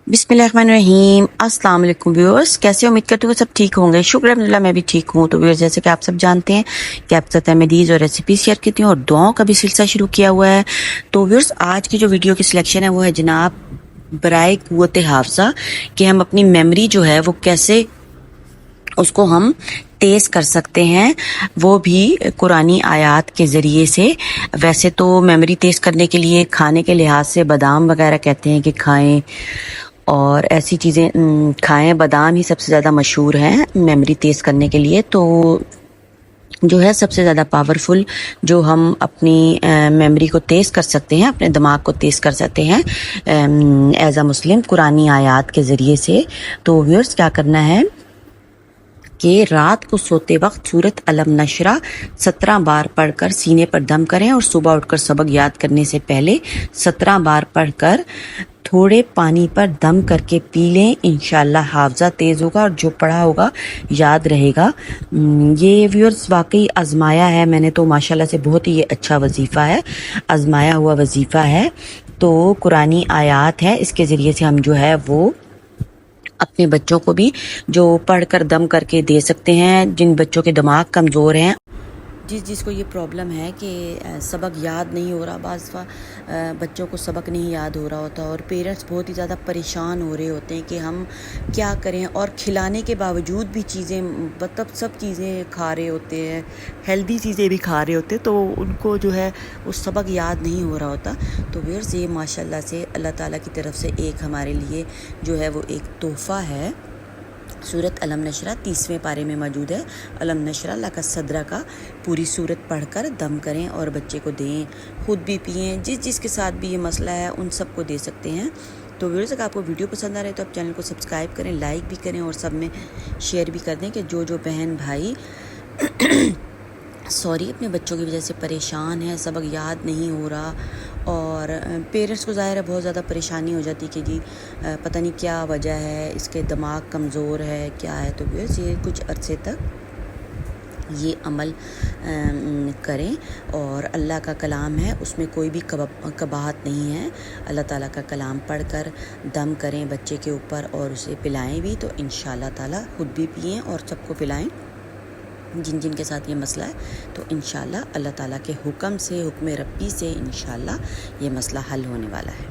बिस्मिल्लाहिर्रहमानिर्रहीम। अस्सलाम वालेकुम व्यूअर्स, कैसे हो? उम्मीद करती हूँ सब ठीक होंगे। शुक्र अल्हम्दुलिल्लाह मैं भी ठीक हूँ। तो व्यूअर्स, जैसे कि आप सब जानते हैं कि आप साथ मेडीज़ और रेसिपी शेयर करती हूँ और दुआओं का भी सिलसिला शुरू किया हुआ है। तो व्यूअर्स, आज की जो वीडियो की सिलेक्शन है वो है जनाब बराए कुव्वत हाफ़ज़ा कि हम अपनी मेमोरी जो है वो कैसे उसको हम तेज कर सकते हैं, वो भी कुरानी आयात के ज़रिए से। वैसे तो मेमोरी तेज करने के लिए खाने के लिहाज से बादाम वगैरह कहते हैं कि खाएं और ऐसी चीज़ें खाएं। बादाम ही सबसे ज़्यादा मशहूर हैं मेमोरी तेज़ करने के लिए। तो जो है सबसे ज़्यादा पावरफुल जो हम अपनी मेमोरी को तेज़ कर सकते हैं, अपने दिमाग को तेज़ कर सकते हैं एज अ मुस्लिम कुरानी आयात के ज़रिए से। तो व्यूअर्स, क्या करना है कि रात को सोते वक्त सूरत अलम नशरा 17 बार पढ़कर सीने पर दम करें और सुबह उठकर सबक याद करने से पहले 17 बार पढ़कर थोड़े पानी पर दम करके पी लें। इंशाल्लाह हाफ़ज़ा तेज़ होगा और जो पढ़ा होगा याद रहेगा। ये व्यूअर्स वाकई आजमाया है मैंने, तो माशाल्लाह से बहुत ही ये अच्छा वजीफ़ा है, आजमाया हुआ वजीफ़ा है। तो कुरानी आयात है, इसके ज़रिए से हम जो है वो अपने बच्चों को भी जो पढ़कर दम करके दे सकते हैं। जिन बच्चों के दिमाग कमज़ोर हैं, जिसको ये प्रॉब्लम है कि सबक याद नहीं हो रहा, बच्चों को सबक नहीं याद हो रहा होता और पेरेंट्स बहुत ही ज़्यादा परेशान हो रहे होते हैं कि हम क्या करें, और खिलाने के बावजूद भी चीज़ें मतलब सब चीज़ें खा रहे होते हैं, हेल्दी चीज़ें भी खा रहे होते हैं, तो उनको जो है वो सबक याद नहीं हो रहा होता। तो व्यूअर्स, ये माशाल्लाह से अल्लाह ताला की तरफ से एक हमारे लिए जो है वो एक तोहफ़ा है। सूरत अलम नशरा 30वें पारे में मौजूद है। अलम नशरा लका सदरा का पूरी सूरत पढ़कर दम करें और बच्चे को दें, खुद भी पिएं। जिसके साथ भी ये मसला है उन सब को दे सकते हैं। तो व्यूअर्स, अगर आपको वीडियो पसंद आ रहा है तो आप चैनल को सब्सक्राइब करें, लाइक भी करें और सब में शेयर भी कर दें कि जो बहन भाई अपने बच्चों की वजह से परेशान है, सबक याद नहीं हो रहा, और पेरेंट्स को ज़ाहिर है बहुत ज़्यादा परेशानी हो जाती कि जी पता नहीं क्या वजह है, इसके दिमाग कमज़ोर है, क्या है। तो बस ये कुछ अरसे तक ये अमल करें और अल्लाह का कलाम है, उसमें कोई भी कबाहत नहीं है। अल्लाह ताला का कलाम पढ़कर दम करें बच्चे के ऊपर और उसे पिलाएं भी, तो इंशाअल्लाह ताला खुद भी पिएं और सबको पिलाएं जिन के साथ ये मसला है। तो इंशाअल्लाह अल्लाह ताला के हुक्म से, हुक्म रब्बी से इंशाअल्लाह ये मसला हल होने वाला है।